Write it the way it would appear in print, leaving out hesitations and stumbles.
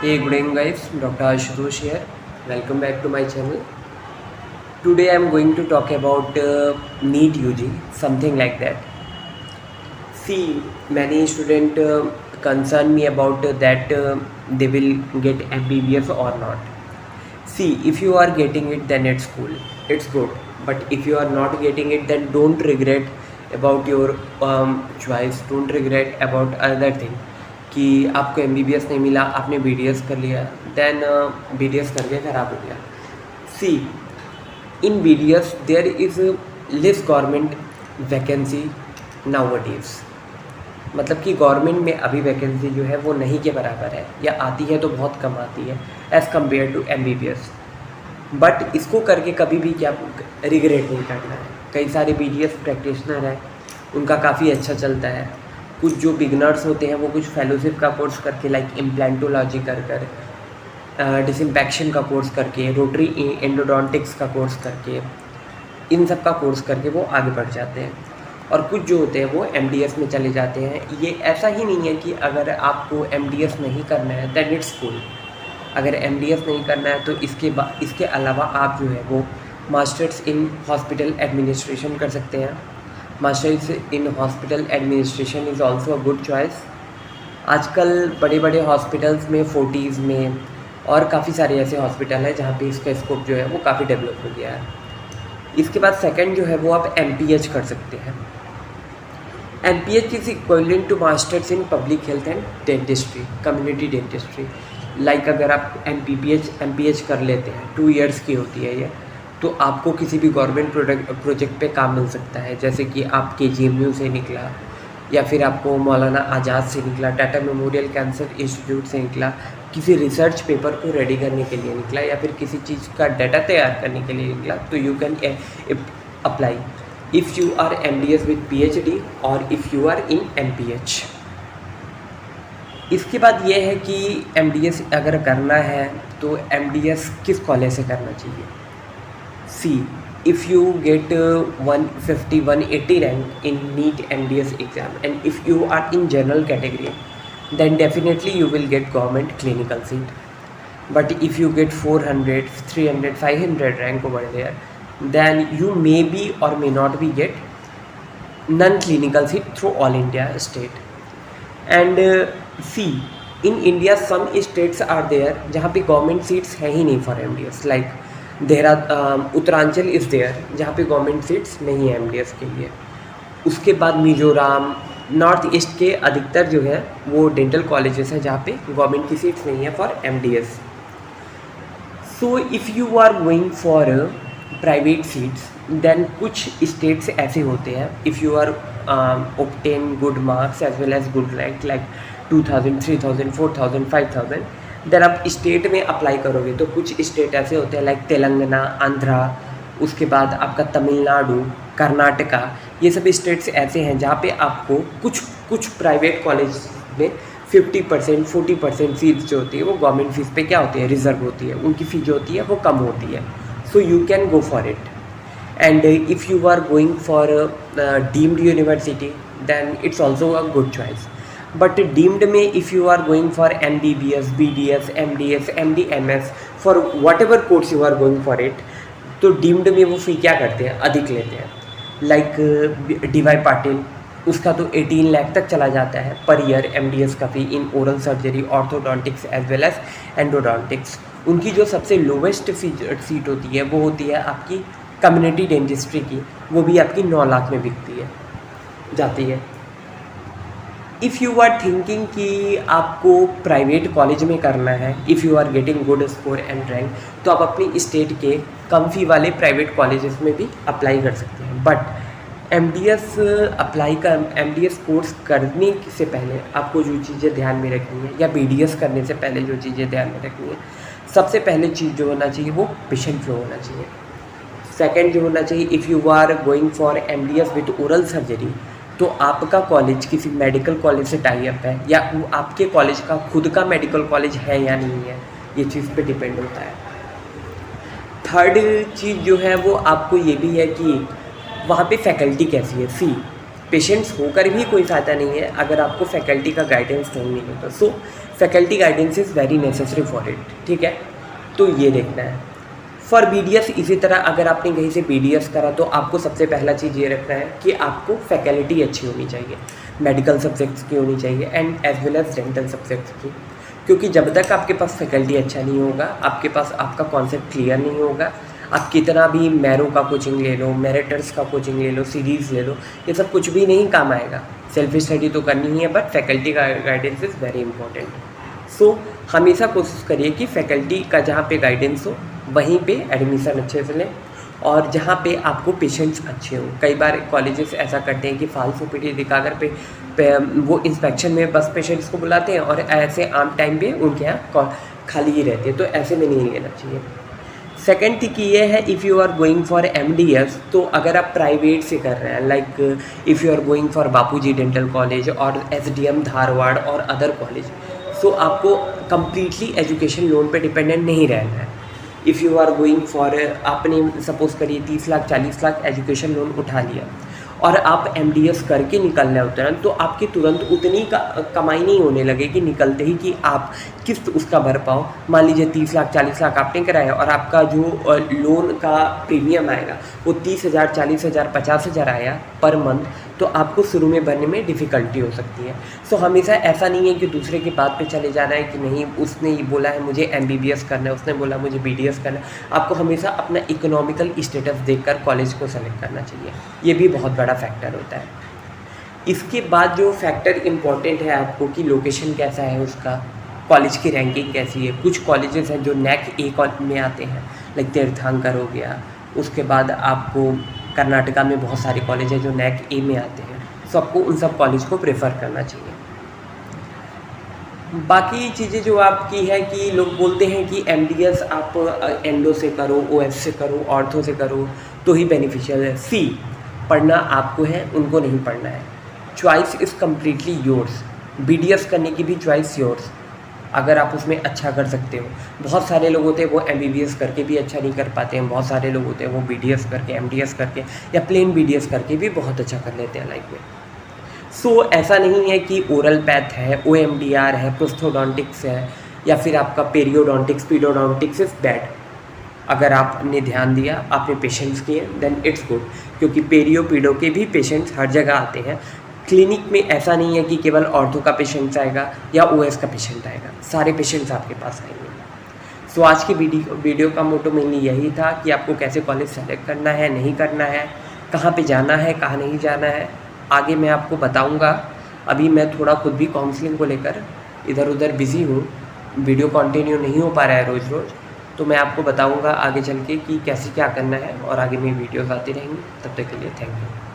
Hey, good evening, guys. Dr. Ashutosh here. Welcome back to my channel. Today I am going to talk about NEET UG, something like that. See, many students concern me about that they will get MBBS or not. See, if you are getting it, then it's cool, it's good. But if you are not getting it, then don't regret about your choice. Don't regret about another thing कि आपको MBBS नहीं मिला, आपने BDS कर लिया, then BDS करके ख़राब हो गया. See, in BDS there is less government vacancy nowadays. मतलब कि गवर्नमेंट में अभी वैकेंसी जो है वो नहीं के बराबर है, या आती है तो बहुत कम आती है as compare to MBBS. But इसको करके कभी भी क्या रिग्रेट नहीं करना है. कई सारे BDS प्रैक्टिशनर हैं, उनका काफ़ी अच्छा चलता है. कुछ जो बिगनर्स होते हैं वो कुछ फेलोशिप का कोर्स करके लाइक इम्प्लांटोलॉजी कर डिसइंफेक्शन का कोर्स करके, रोटरी एंडोडोंटिक्स का कोर्स करके, इन सब का कोर्स करके वो आगे बढ़ जाते हैं. और कुछ जो होते हैं वो MDS में चले जाते हैं. ये ऐसा ही नहीं है कि अगर आपको MDS नहीं करना है दैट इट्स कूल. अगर MDS नहीं करना है तो इसके अलावा आप जो है वो मास्टर्स इन हॉस्पिटल एडमिनिस्ट्रेशन कर सकते हैं. Masters in hospital administration is also a good choice. आजकल बड़े बड़े हॉस्पिटल्स में 40s में और काफ़ी सारे ऐसे हॉस्पिटल हैं जहाँ पे इसका स्कोप जो है वो काफ़ी डेवलप हो गया है. इसके बाद सेकंड जो है वो आप MPH कर सकते हैं. MPH is equivalent to masters in public health and dentistry, community dentistry. Like अगर आप MPH कर लेते हैं, 2 years की होती है ये, तो आपको किसी भी गवर्नमेंट प्रोजेक्ट पे काम मिल सकता है. जैसे कि आप KGMU से निकला, या फिर आपको मौलाना आज़ाद से निकला, टाटा मेमोरियल कैंसर इंस्टीट्यूट से निकला, किसी रिसर्च पेपर को रेडी करने के लिए निकला, या फिर किसी चीज़ का डाटा तैयार करने के लिए निकला, तो you can apply if you are MDS with PhD और if you are in MPH. इसके बाद ये है कि MDS अगर करना है तो MDS किस कॉलेज से करना चाहिए. सी, if you get 150-180 rank in NEET MDS exam, and if you are in general category, then definitely you will get government clinical seat. But if you get 400, 300, 500 rank over there, then you may be or may not be get non-clinical seat through all India state. And see, in India some states are there जहाँ पे government seats है ही नहीं for MDS. Like Uttaranchal is there जहाँ पे government seats नहीं है MDS के लिए. उसके बाद मिजोरम, नॉर्थ ईस्ट के अधिकतर जो है वो डेंटल कॉलेजेस हैं जहाँ पे गवर्नमेंट की सीट्स नहीं है for MDS. So if you are going for private seats, then कुछ स्टेट्स ऐसे होते हैं, if you are obtain good marks as well as good rank like 2000, 3000, 4000, 5000, then आप स्टेट में अप्लाई करोगे तो कुछ स्टेट ऐसे होते हैं लाइक तेलंगाना, आंध्रा, उसके बाद आपका तमिलनाडु, कर्नाटका. ये सब स्टेट्स ऐसे हैं जहाँ पे आपको कुछ प्राइवेट कॉलेज में 50%, 40% फीस जो होती है वो गवर्नमेंट फीस पे क्या होती है, रिजर्व होती है. उनकी फ़ी जो होती है वो कम होती है. So you can go for it. And if you are going for deemed university, then it's also a good choice. But deemed में if you are going for MBBS, BDS, MDS, MD, MS, for whatever course you are going for it, तो deemed में वो फ़ी क्या करते हैं, अधिक लेते हैं. लाइक DY पाटिल, उसका तो 18 लाख तक चला जाता है पर ईयर MDS का fee in oral surgery, orthodontics as well as endodontics. उनकी जो सबसे लोवेस्ट सीट होती है वो होती है आपकी कम्युनिटी डेंटिस्ट्री की, वो भी आपकी 9 लाख में बिकती है, जाती है. इफ़ यू आर थिंकिंग कि आपको प्राइवेट कॉलेज में करना है, if you are getting good score and rank, तो आप अपनी स्टेट के कम फी वाले प्राइवेट कॉलेजेस में भी अप्लाई कर सकते हैं. बट MDS कोर्स करने से पहले आपको जो चीज़ें ध्यान में रखनी है, या BDS करने से पहले जो चीज़ें ध्यान में रखनी है, सबसे पहले चीज़ जो होना चाहिए वो पेशेंट फ्लो होना चाहिए. सेकेंड जो होना चाहिए, if you are going for MDS with oral surgery, तो आपका कॉलेज किसी मेडिकल कॉलेज से टाई अप है, या वो आपके कॉलेज का खुद का मेडिकल कॉलेज है या नहीं है, ये चीज़ पे डिपेंड होता है. थर्ड चीज़ जो है वो आपको ये भी है कि वहाँ पे फैकल्टी कैसी है. सी, पेशेंट्स होकर भी कोई फ़ायदा नहीं है अगर आपको फैकल्टी का गाइडेंस नहीं मिलेगा। So faculty guidance is very necessary for it, ठीक है। तो ये देखना है। फॉर BDS इसी तरह अगर आपने कहीं से BDS करा तो आपको सबसे पहला चीज़ ये रखना है कि आपको फैकल्टी अच्छी होनी चाहिए, मेडिकल सब्जेक्ट्स की होनी चाहिए and as well as dental subjects की, क्योंकि जब तक आपके पास फैकल्टी अच्छा नहीं होगा, आपके पास आपका कॉन्सेप्ट क्लियर नहीं होगा, आप कितना भी मैरो का कोचिंग ले लो, मेरिटर्स का कोचिंग ले लो, सीरीज़ ले लो, ये सब कुछ भी नहीं काम आएगा। सेल्फ स्टडी तो करनी ही है, बट फैकल्टी का गाइडेंस इज़ वेरी इंपॉर्टेंट। सो हमेशा कोशिश करिए कि फैकल्टी का जहाँ पे गाइडेंस हो वहीं पे एडमिशन अच्छे से लें, और जहाँ पे आपको पेशेंट्स अच्छे हों। कई बार कॉलेजेस ऐसा करते हैं कि फालतू पीटी दिखाकर पे वो इंस्पेक्शन में बस पेशेंट्स को बुलाते हैं और ऐसे आम टाइम पे उनके यहाँ खाली ही रहती है, तो ऐसे में नहीं लेना चाहिए। सेकेंड थिंग ये है, if you are going for MDS, तो अगर आप प्राइवेट से कर रहे हैं, like if you are going for Bapuji dental college और SDM धारवाड़ और अदर कॉलेज, सो आपको कम्प्लीटली एजुकेशन लोन पे डिपेंडेंट नहीं रहना है। If you are going for, आपने सपोज़ करिए 30 लाख 40 लाख एजुकेशन लोन उठा लिया और आप MDS करके निकल रहे हो तुरंत, तो आपकी तुरंत उतनी कमाई नहीं होने लगेगी निकलते ही कि आप किस्त उसका भर पाओ। मान लीजिए 30 लाख 40 लाख आपने कराया और आपका जो लोन का प्रीमियम आएगा वो 30,000 40,000 50,000 आया पर मंथ, तो आपको शुरू में भरने में डिफ़िकल्टी हो सकती है। सो हमेशा ऐसा नहीं है कि दूसरे की बात पे चले जाना है कि नहीं उसने ये बोला है मुझे MBBS करना है, उसने बोला मुझे BDS करना है। आपको हमेशा अपना इकोनॉमिकल स्टेटस देखकर कॉलेज को सेलेक्ट करना चाहिए, ये भी बहुत बड़ा फैक्टर होता है। इसके बाद जो फैक्टर इम्पॉर्टेंट है आपको कि लोकेशन कैसा है उसका, कॉलेज की रैंकिंग कैसी है। कुछ कॉलेजेस हैं जो NAC A में आते हैं, लाइक तीर्थंकर हो गया। उसके बाद आपको कर्नाटका में बहुत सारे कॉलेज हैं जो NAC A में आते हैं, सो आपको उन सब कॉलेज को प्रेफर करना चाहिए। बाकी चीज़ें जो आपकी है कि लोग बोलते हैं कि MDS आप एंडो से करो, OS से करो, ऑर्थो से करो तो ही बेनिफिशियल है। पढ़ना आपको है, उनको नहीं पढ़ना है। Choice is completely yours. BDS करने की भी चॉइस योर्स, अगर आप उसमें अच्छा कर सकते हो। बहुत सारे लोग होते हैं वो MBBS करके भी अच्छा नहीं कर पाते हैं, बहुत सारे लोग होते हैं वो BDS करके, MDS करके या प्लेन BDS करके भी बहुत अच्छा कर लेते हैं लाइफ में। सो ऐसा नहीं है कि ओरल पैथ है, OMDR है, प्रोस्थोडोंटिक्स है या फिर आपका पेरियोडोंटिक्स पीडोडोंटिक्स इज़ बैड। अगर आपने ध्यान दिया, आपने पेशेंट्स किए, देन इट्स गुड, क्योंकि पीडो के भी पेशेंट्स हर जगह आते हैं। क्लिनिक में ऐसा नहीं है कि केवल ऑर्थो का पेशेंट आएगा या OS का पेशेंट आएगा, सारे पेशेंट्स आपके पास आएंगे। सो आज की वीडियो का मोटो मेनली यही था कि आपको कैसे कॉलेज सेलेक्ट करना है, नहीं करना है, कहाँ पे जाना है, कहाँ नहीं जाना है, आगे मैं आपको बताऊँगा। अभी मैं थोड़ा खुद भी काउंसलिंग को लेकर इधर उधर बिज़ी हूँ, वीडियो कंटिन्यू नहीं हो पा रहा है रोज़ रोज़, तो मैं आपको बताऊँगा आगे चल के कि कैसे क्या करना है और आगे में वीडियोज़ आती रहेंगी। तब तक के लिए थैंक यू।